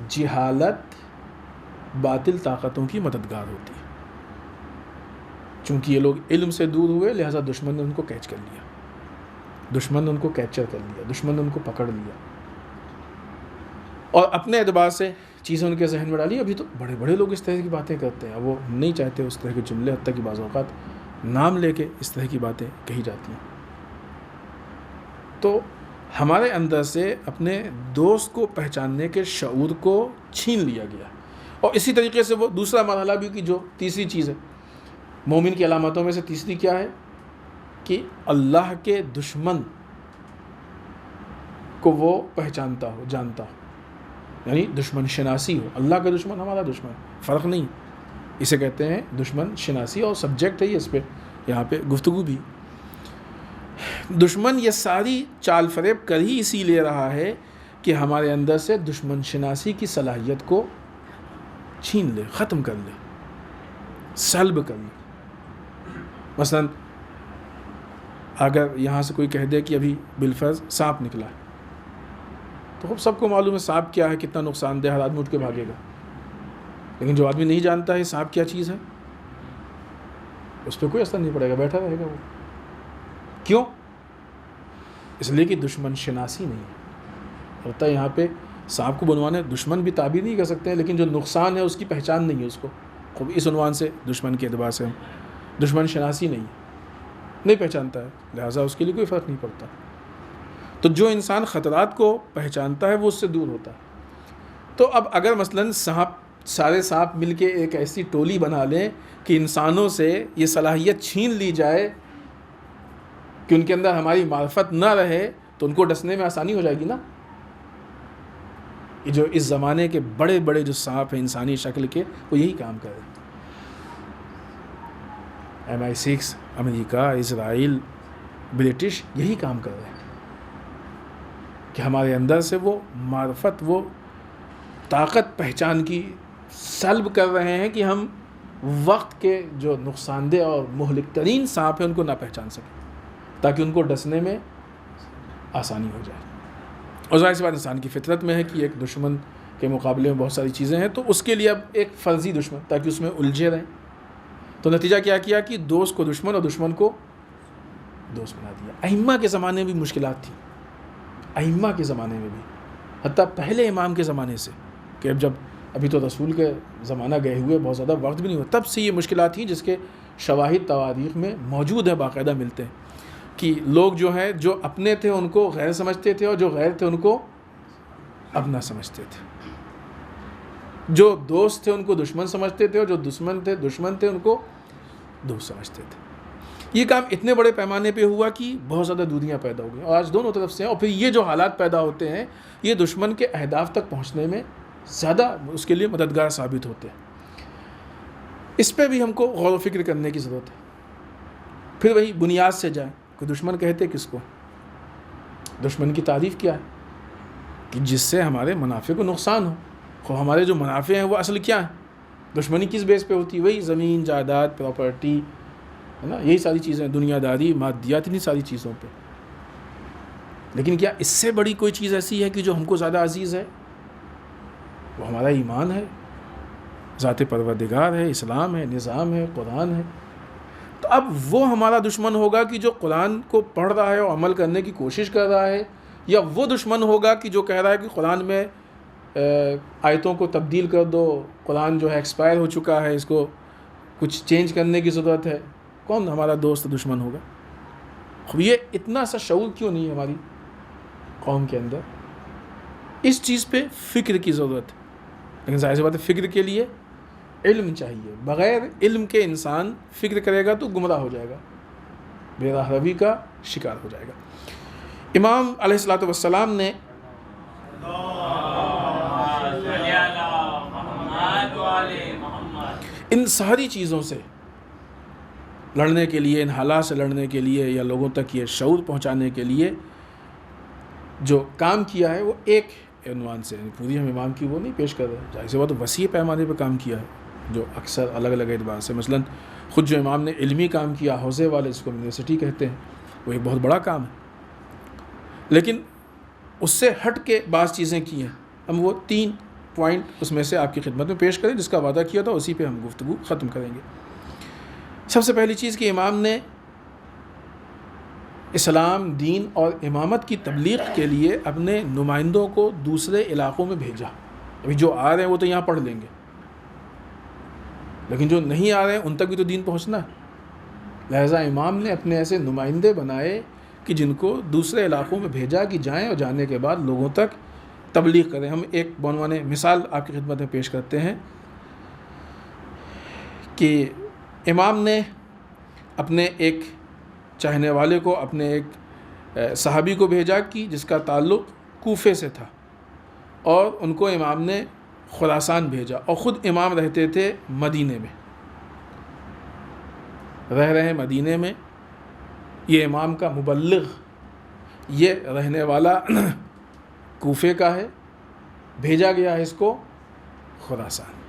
جہالت باطل طاقتوں کی مددگار ہوتی ہے۔ چونکہ یہ لوگ علم سے دور ہوئے، لہذا دشمن نے ان کو کیچ کر لیا، دشمن نے ان کو کیپچر کر لیا، دشمن نے ان کو پکڑ لیا، اور اپنے اعتبار سے چیزیں ان کے ذہن میں ڈالی۔ ابھی تو بڑے بڑے لوگ اس طرح کی باتیں کرتے ہیں، وہ نہیں چاہتے اس طرح کے جملے، حتیٰ کہ بعض اوقات نام لے کے اس طرح کی باتیں کہی جاتی ہیں۔ تو ہمارے اندر سے اپنے دوست کو پہچاننے کے شعور کو چھین لیا گیا، اور اسی طریقے سے وہ دوسرا مرحلہ بھی، کہ جو تیسری چیز ہے مومن کی علامتوں میں سے تیسری کیا ہے کہ اللہ کے دشمن کو وہ پہچانتا ہو، جانتا ہو، یعنی دشمن شناسی ہو۔ اللہ کا دشمن ہمارا دشمن، فرق نہیں، اسے کہتے ہیں دشمن شناسی، اور سبجیکٹ ہے یہ، اس پہ یہاں پہ گفتگو بھی۔ دشمن یہ ساری چال فریب کر ہی اسی لے رہا ہے کہ ہمارے اندر سے دشمن شناسی کی صلاحیت کو چھین لے، ختم کر لے، سلب کر لے۔ مثلا اگر یہاں سے کوئی کہہ دے کہ ابھی بالفرض سانپ نکلا ہے، تو خب سب کو معلوم ہے سانپ کیا ہے، کتنا نقصان دہ، ہر آدمی اٹھ کے بھاگے گا۔ لیکن جو آدمی نہیں جانتا ہے سانپ کیا چیز ہے، اس پہ کوئی اثر نہیں پڑے گا، بیٹھا رہے گا وہ۔ کیوں؟ اس لیے کہ دشمن شناسی نہیں ہے۔ ہوتا ہے یہاں پہ سانپ کو بنوانے دشمن بھی تعبیر نہیں کر سکتے ہیں، لیکن جو نقصان ہے اس کی پہچان نہیں ہے اس کو، خوب اس عنوان سے دشمن کے اعتبار سے ہم دشمن شناسی نہیں پہچانتا ہے، لہٰذا اس کے لیے کوئی فرق نہیں پڑتا۔ تو جو انسان خطرات کو پہچانتا ہے وہ اس سے دور ہوتا ہے۔ تو اب اگر مثلاً سارے سانپ مل کے ایک ایسی ٹولی بنا لیں کہ انسانوں سے یہ صلاحیت چھین لی جائے کہ ان کے اندر ہماری معرفت نہ رہے، تو ان کو ڈسنے میں آسانی ہو جائے گی نا۔ یہ جو اس زمانے کے بڑے بڑے جو سانپ ہیں انسانی شکل کے، وہ یہی کام کر رہے ہیں۔ MI6، امریکہ، اسرائیل، برٹش یہی کام کر رہے ہیں کہ ہمارے اندر سے وہ معرفت، وہ طاقت پہچان کی سلب کر رہے ہیں کہ ہم وقت کے جو نقصان دہ اور مہلک ترین سانپ ہیں ان کو نہ پہچان سکیں، تاکہ ان کو ڈسنے میں آسانی ہو جائے۔ اور ظاہر سی بات انسان کی فطرت میں ہے کہ ایک دشمن کے مقابلے میں بہت ساری چیزیں ہیں، تو اس کے لیے اب ایک فرضی دشمن، تاکہ اس میں الجھے رہیں۔ تو نتیجہ کیا کیا کہ دوست کو دشمن اور دشمن کو دوست بنا دیا۔ ائمہ کے زمانے میں بھی مشکلات تھیں، ائمہ کے زمانے میں بھی، حتیٰ پہلے امام کے زمانے سے، کہ ابھی تو رسول کے زمانہ گئے ہوئے بہت زیادہ وقت بھی نہیں ہوا، تب سے یہ مشکلات تھیں، جس کے شواہد تواریخ میں موجود ہیں، باقاعدہ ملتے ہیں، کہ لوگ جو ہیں جو اپنے تھے ان کو غیر سمجھتے تھے، اور جو غیر تھے ان کو اپنا سمجھتے تھے، جو دوست تھے ان کو دشمن سمجھتے تھے، اور جو دشمن تھے ان کو دوست سمجھتے تھے۔ یہ کام اتنے بڑے پیمانے پہ ہوا کہ بہت زیادہ دوریاں پیدا ہو گئیں، اور آج دونوں طرف سے ہیں، اور پھر یہ جو حالات پیدا ہوتے ہیں یہ دشمن کے اہداف تک پہنچنے میں زیادہ اس کے لیے مددگار ثابت ہوتے ہیں۔ اس پہ بھی ہم کو غور و فکر کرنے کی ضرورت ہے۔ پھر وہی بنیاد سے جائیں کہ دشمن کہتے کس کو؟ دشمن کی تعریف کیا ہے؟ کہ جس سے ہمارے منافع کو نقصان ہو۔ خو ہمارے جو منافع ہیں وہ اصل کیا ہیں؟ دشمنی کس بیس پہ ہوتی ہے؟ وہی زمین، جائیداد، پراپرٹی، ہے نا، یہی ساری چیزیں، دنیا داری، مادیات، انہی ساری چیزوں پہ. لیکن کیا اس سے بڑی کوئی چیز ایسی ہے کہ جو ہم کو زیادہ عزیز ہے؟ وہ ہمارا ایمان ہے، ذات پروردگار ہے، اسلام ہے، نظام ہے، قرآن ہے. تو اب وہ ہمارا دشمن ہوگا کہ جو قرآن کو پڑھ رہا ہے اور عمل کرنے کی کوشش کر رہا ہے، یا وہ دشمن ہوگا کہ جو کہہ رہا ہے کہ قرآن میں آیتوں کو تبدیل کر دو، قرآن جو ہے ایکسپائر ہو چکا ہے، اس کو کچھ چینج کرنے کی ضرورت ہے؟ کون ہمارا دوست دشمن ہوگا؟ اب یہ اتنا سا شعور کیوں نہیں ہے ہماری قوم کے اندر؟ اس چیز پہ فکر کی ضرورت ہے. لیکن ظاہر سی بات ہے فکر کے لیے علم چاہیے. بغیر علم کے انسان فکر کرے گا تو گمراہ ہو جائے گا، بے راہ روی کا شکار ہو جائے گا. امام علیہ الصلوۃ والسلام نے ان ساری چیزوں سے لڑنے کے لیے، ان حالات سے لڑنے کے لیے، یا لوگوں تک یہ شعور پہنچانے کے لیے جو کام کیا ہے وہ ایک عنوان سے، پوری ہم امام کی وہ نہیں پیش کر رہے، ظاہر سی بات وسیع پیمانے پہ کام کیا ہے جو اکثر الگ الگ اعتبار سے. مثلا خود جو امام نے علمی کام کیا، حوزے والے جس کو یونیورسٹی کہتے ہیں، وہ ایک بہت بڑا کام ہے. لیکن اس سے ہٹ کے بعض چیزیں کی ہیں. ہم وہ 3 پوائنٹ اس میں سے آپ کی خدمت میں پیش کریں، جس کا وعدہ کیا تھا اسی پہ ہم گفتگو ختم کریں گے. سب سے پہلی چیز کہ امام نے اسلام، دین اور امامت کی تبلیغ کے لیے اپنے نمائندوں کو دوسرے علاقوں میں بھیجا. ابھی جو آ رہے ہیں وہ تو یہاں پڑھ لیں گے، لیکن جو نہیں آ رہے ہیں ان تک بھی تو دین پہنچنا ہے. لہٰذا امام نے اپنے ایسے نمائندے بنائے کہ جن کو دوسرے علاقوں میں بھیجا کہ جائیں اور جانے کے بعد لوگوں تک تبلیغ کریں. ہم ایک بعنوان مثال آپ کی خدمت میں پیش کرتے ہیں کہ امام نے اپنے ایک چاہنے والے کو، اپنے ایک صحابی کو بھیجا کہ جس کا تعلق کوفے سے تھا، اور ان کو امام نے خراسان بھیجا، اور خود امام رہتے تھے مدینے میں، رہ رہے ہیں مدینے میں. یہ امام کا مبلغ، یہ رہنے والا کوفے کا ہے، بھیجا گیا ہے اس کو خراسان.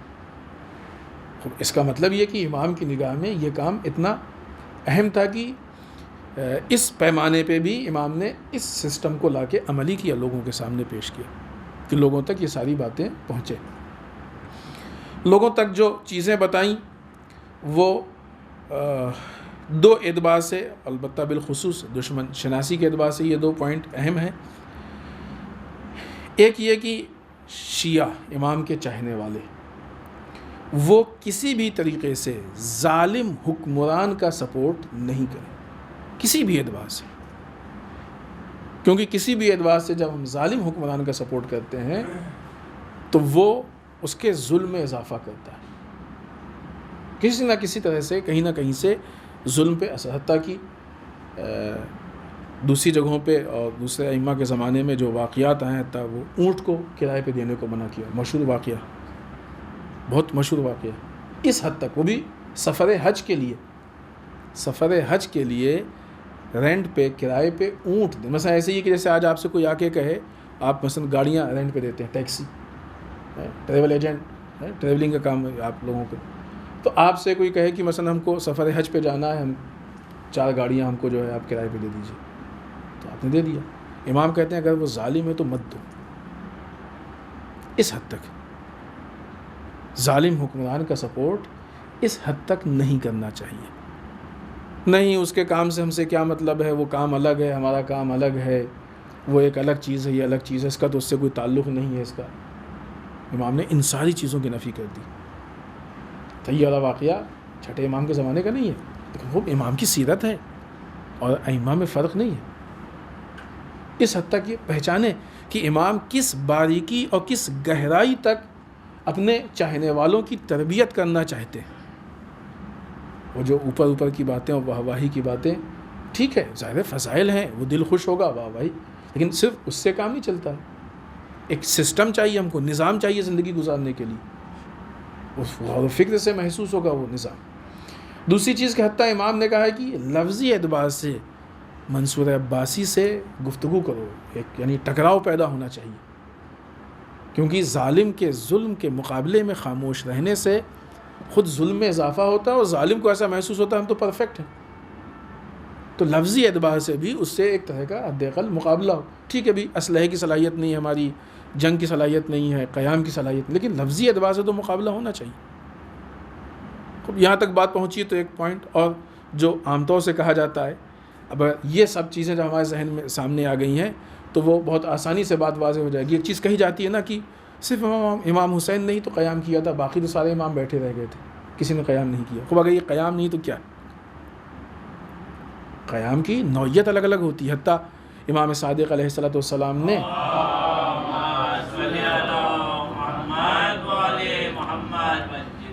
اس کا مطلب یہ کہ امام کی نگاہ میں یہ کام اتنا اہم تھا کہ اس پیمانے پہ بھی امام نے اس سسٹم کو لا کے عملی کیا، لوگوں کے سامنے پیش کیا کہ لوگوں تک یہ ساری باتیں پہنچے. لوگوں تک جو چیزیں بتائیں وہ 2 اعتبار سے، البتہ بالخصوص دشمن شناسی کے اعتبار سے یہ 2 پوائنٹ اہم ہیں. ایک یہ کہ شیعہ امام کے چاہنے والے وہ کسی بھی طریقے سے ظالم حکمران کا سپورٹ نہیں کریں، کسی بھی اعتبار سے. کیونکہ کسی بھی اعتبار سے جب ہم ظالم حکمران کا سپورٹ کرتے ہیں تو وہ اس کے ظلم میں اضافہ کرتا ہے، کسی نہ کسی طرح سے، کہیں نہ کہیں سے ظلم پہ اثر. حتیٰ کہ دوسری جگہوں پہ اور دوسرے ائمہ کے زمانے میں جو واقعات آئے ہیں، حتیٰ وہ اونٹ کو کرائے پہ دینے کو منع کیا، مشہور واقعہ، بہت مشہور واقعہ. اس حد تک وہ بھی سفر حج کے لیے، سفر حج کے لیے رینٹ پہ، کرائے پہ اونٹ دیں. مثلا ایسے ہی کہ جیسے آج آپ سے کوئی آ کے کہے، آپ مثلا گاڑیاں رینٹ پہ دیتے ہیں، ٹیکسی، ٹریول ایجنٹ، ٹریولنگ کا کام ہے آپ لوگوں کو. تو آپ سے کوئی کہے کہ مثلا ہم کو سفر حج پہ جانا ہے، ہم 4 گاڑیاں ہم کو جو ہے آپ کرائے پہ دے دیجیے، تو آپ نے دے دیا. امام کہتے ہیں اگر وہ ظالم ہے تو مت دو. اس حد تک ظالم حکمران کا سپورٹ اس حد تک نہیں کرنا چاہیے. نہیں اس کے کام سے ہم سے کیا مطلب ہے، وہ کام الگ ہے، ہمارا کام الگ ہے، وہ ایک الگ چیز ہے، یہ الگ چیز ہے، اس کا تو اس سے کوئی تعلق نہیں ہے اس کا. امام نے ان ساری چیزوں کی نفی کر دی. تو یہ والا واقعہ چھٹے امام کے زمانے کا نہیں ہے، لیکن وہ امام کی سیرت ہے اور ائمہ میں فرق نہیں ہے. اس حد تک یہ پہچانے کہ امام کس باریکی اور کس گہرائی تک اپنے چاہنے والوں کی تربیت کرنا چاہتے ہیں. وہ جو اوپر کی باتیں اور واہ واہی کی باتیں ٹھیک ہے، ظاہر فضائل ہیں، وہ دل خوش ہوگا واہ واہی، لیکن صرف اس سے کام نہیں چلتا ہے. ایک سسٹم چاہیے، ہم کو نظام چاہیے زندگی گزارنے کے لیے، اس غور و فکر سے محسوس ہوگا وہ نظام. دوسری چیز کہ حتیٰ امام نے کہا ہے کہ لفظی اعتبار سے منصور عباسی سے گفتگو کرو، ایک یعنی ٹکراؤ پیدا ہونا چاہیے، کیونکہ ظالم کے ظلم کے مقابلے میں خاموش رہنے سے خود ظلم میں اضافہ ہوتا ہے، اور ظالم کو ایسا محسوس ہوتا ہے ہم تو پرفیکٹ ہیں، تو لفظی اعتبار سے بھی اس سے ایک طرح کا حد اقل مقابلہ ہو. ٹھیک ہے بھی اسلحے کی صلاحیت نہیں ہے ہماری، جنگ کی صلاحیت نہیں ہے، قیام کی صلاحیت نہیں، لیکن لفظی اعتبار سے تو مقابلہ ہونا چاہیے. یہاں تک بات پہنچی ہے تو ایک پوائنٹ اور جو عام طور سے کہا جاتا ہے، اب یہ سب چیزیں جو ہمارے ذہن میں سامنے آ گئی ہیں تو وہ بہت آسانی سے بات واضح ہو جائے گی. ایک چیز کہی جاتی ہے نا کہ صرف امام حسین نے ہی تو قیام کیا تھا، باقی تو سارے امام بیٹھے رہ گئے تھے، کسی نے قیام نہیں کیا. خوب اگر یہ قیام نہیں تو کیا؟ قیام کی نوعیت الگ الگ ہوتی ہے. حتیٰ امام صادق علیہ السلام نے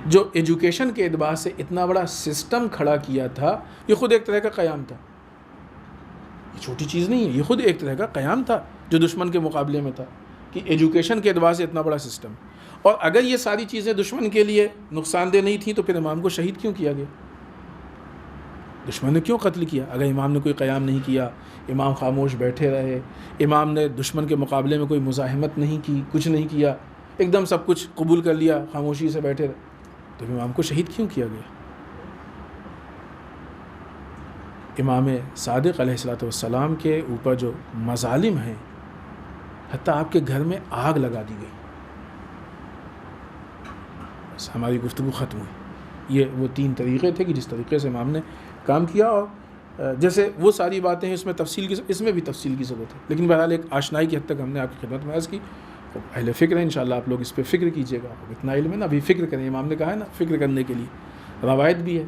جو ایجوکیشن کے اعتبار سے اتنا بڑا سسٹم کھڑا کیا تھا، یہ خود ایک طرح کا قیام تھا. یہ چھوٹی چیز نہیں ہے، یہ خود ایک طرح کا قیام تھا جو دشمن کے مقابلے میں تھا، کہ ایجوکیشن کے اعتبار سے اتنا بڑا سسٹم. اور اگر یہ ساری چیزیں دشمن کے لیے نقصان دہ نہیں تھیں تو پھر امام کو شہید کیوں کیا گیا؟ دشمن نے کیوں قتل کیا؟ اگر امام نے کوئی قیام نہیں کیا، امام خاموش بیٹھے رہے، امام نے دشمن کے مقابلے میں کوئی مزاحمت نہیں کی، کچھ نہیں کیا، ایک دم سب کچھ قبول کر لیا، خاموشی سے بیٹھے رہے، تو امام کو شہید کیوں کیا گیا؟ امام صادق علیہ السلام کے اوپر جو مظالم ہیں، حتیٰ آپ کے گھر میں آگ لگا دی گئی. بس ہماری گفتگو ختم ہوئی. یہ وہ 3 طریقے تھے کہ جس طریقے سے امام نے کام کیا. اور جیسے وہ ساری باتیں ہیں، اس میں بھی تفصیل کی ضرورت ہے، لیکن بہرحال ایک آشنائی کی حد تک ہم نے آپ کی خدمت میں عرض کی. اہل فکر ہیں، انشاءاللہ آپ لوگ اس پہ فکر کیجئے گا. اتنا علم ہے نا، ابھی فکر کریں. امام نے کہا ہے نا فکر کرنے کے لیے، روایت بھی ہے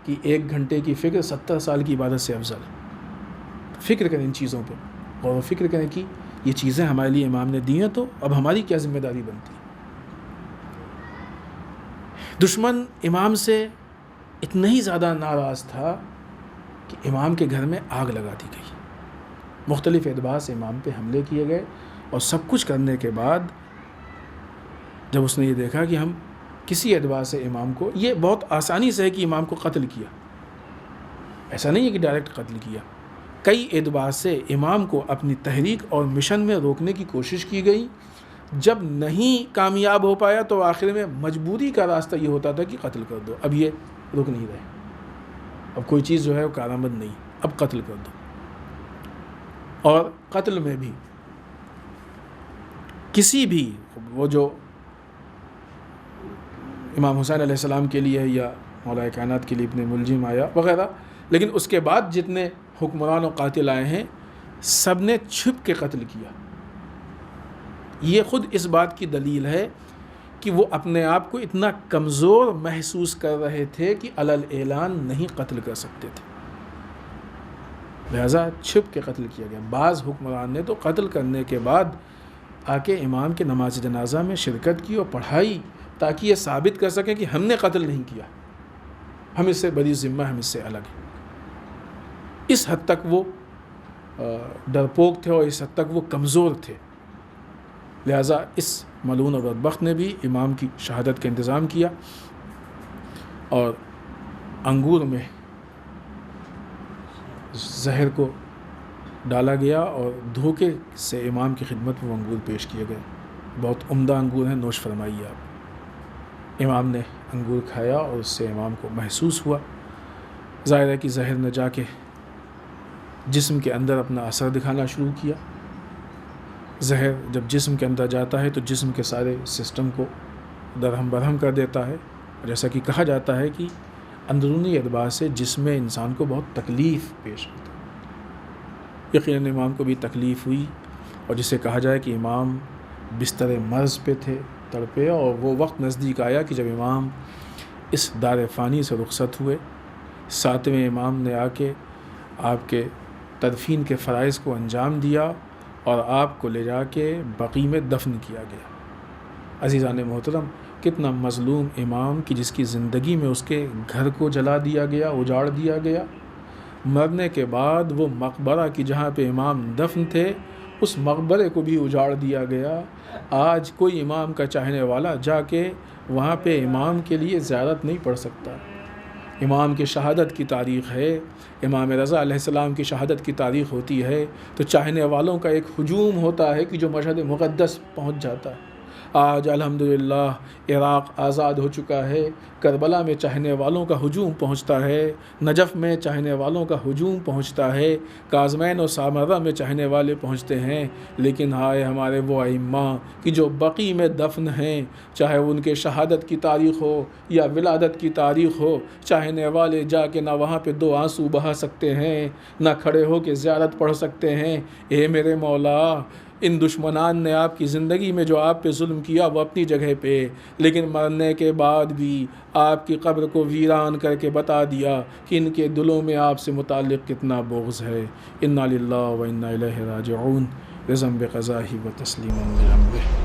کہ 1 گھنٹے کی فکر 70 سال کی عبادت سے افضل ہے. فکر کریں ان چیزوں پہ، اور فکر کریں کہ یہ چیزیں ہمارے لیے امام نے دی ہیں، تو اب ہماری کیا ذمہ داری بنتی ہے. دشمن امام سے اتنا ہی زیادہ ناراض تھا کہ امام کے گھر میں آگ لگا دی گئی. مختلف اعتبار سے امام پہ حملے کیے گئے، اور سب کچھ کرنے کے بعد جب اس نے یہ دیکھا کہ ہم کسی اعتبار سے امام کو، یہ بہت آسانی سے ہے کہ امام کو قتل کیا، ایسا نہیں ہے کہ ڈائریکٹ قتل کیا. کئی اعتبار سے امام کو اپنی تحریک اور مشن میں روکنے کی کوشش کی گئی. جب نہیں کامیاب ہو پایا تو آخر میں مجبوری کا راستہ یہ ہوتا تھا کہ قتل کر دو. اب یہ رک نہیں رہے، اب کوئی چیز جو ہے وہ کارآمد نہیں، اب قتل کر دو. اور قتل میں بھی کسی بھی، وہ جو امام حسین علیہ السلام کے لیے یا مولا کائنات کے لیے ابن ملجم آیا وغیرہ، لیکن اس کے بعد جتنے حکمران و قاتل آئے ہیں سب نے چھپ کے قتل کیا. یہ خود اس بات کی دلیل ہے کہ وہ اپنے آپ کو اتنا کمزور محسوس کر رہے تھے کہ علل اعلان نہیں قتل کر سکتے تھے، لہذا چھپ کے قتل کیا گیا. بعض حکمران نے تو قتل کرنے کے بعد آ کے امام کے نماز جنازہ میں شرکت کی اور پڑھائی، تاکہ یہ ثابت کر سکیں کہ ہم نے قتل نہیں کیا، ہم اس سے بری ذمہ، ہم اس سے الگ ہیں. اس حد تک وہ ڈرپوک تھے اور اس حد تک وہ کمزور تھے. لہٰذا اس ملعون اور بدبخت نے بھی امام کی شہادت کا انتظام کیا، اور انگور میں زہر کو ڈالا گیا اور دھوکے سے امام کی خدمت میں وہ انگور پیش کیے گئے. بہت عمدہ انگور ہیں، نوش فرمائیے آپ. امام نے انگور کھایا اور اس سے امام کو محسوس ہوا. ظاہر ہے کہ زہر نے جا کے جسم کے اندر اپنا اثر دکھانا شروع کیا. زہر جب جسم کے اندر جاتا ہے تو جسم کے سارے سسٹم کو درہم برہم کر دیتا ہے. جیسا کہ کہا جاتا ہے کہ اندرونی اعتبار سے جسم انسان کو بہت تکلیف پیش ہوتا ہے. یقیناً امام کو بھی تکلیف ہوئی، اور جسے کہا جائے کہ امام بستر مرض پہ تھے، تڑپے، اور وہ وقت نزدیک آیا کہ جب امام اس دار فانی سے رخصت ہوئے. 7ویں امام نے آ کے آپ کے تدفین کے فرائض کو انجام دیا اور آپ کو لے جا کے بقیع میں دفن کیا گیا. عزیزان محترم، کتنا مظلوم امام کی جس کی زندگی میں اس کے گھر کو جلا دیا گیا، اجاڑ دیا گیا. مرنے کے بعد وہ مقبرہ کی جہاں پہ امام دفن تھے اس مقبرے کو بھی اجاڑ دیا گیا. آج کوئی امام کا چاہنے والا جا کے وہاں پہ امام کے لیے زیارت نہیں پڑھ سکتا. امام کی شہادت کی تاریخ ہے، امام رضا علیہ السلام کی شہادت کی تاریخ ہوتی ہے، تو چاہنے والوں کا ایک ہجوم ہوتا ہے کہ جو مشہد مقدس پہنچ جاتا ہے. آج الحمدللہ عراق آزاد ہو چکا ہے، کربلا میں چاہنے والوں کا ہجوم پہنچتا ہے، نجف میں چاہنے والوں کا ہجوم پہنچتا ہے، کاظمین و سامرہ میں چاہنے والے پہنچتے ہیں، لیکن ہائے ہمارے وہ ائمہ کہ جو بقیع میں دفن ہیں، چاہے ان کے شہادت کی تاریخ ہو یا ولادت کی تاریخ ہو، چاہنے والے جا کے نہ وہاں پہ 2 آنسو بہا سکتے ہیں، نہ کھڑے ہو کے زیارت پڑھ سکتے ہیں۔ اے میرے مولا، ان دشمنان نے آپ کی زندگی میں جو آپ پہ ظلم کیا وہ اپنی جگہ پہ، لیکن مرنے کے بعد بھی آپ کی قبر کو ویران کر کے بتا دیا کہ ان کے دلوں میں آپ سے متعلق کتنا بغض ہے۔ انا للہ و انا الیہ راجعون، رضا بقضائہ و تسلیما لامرہ۔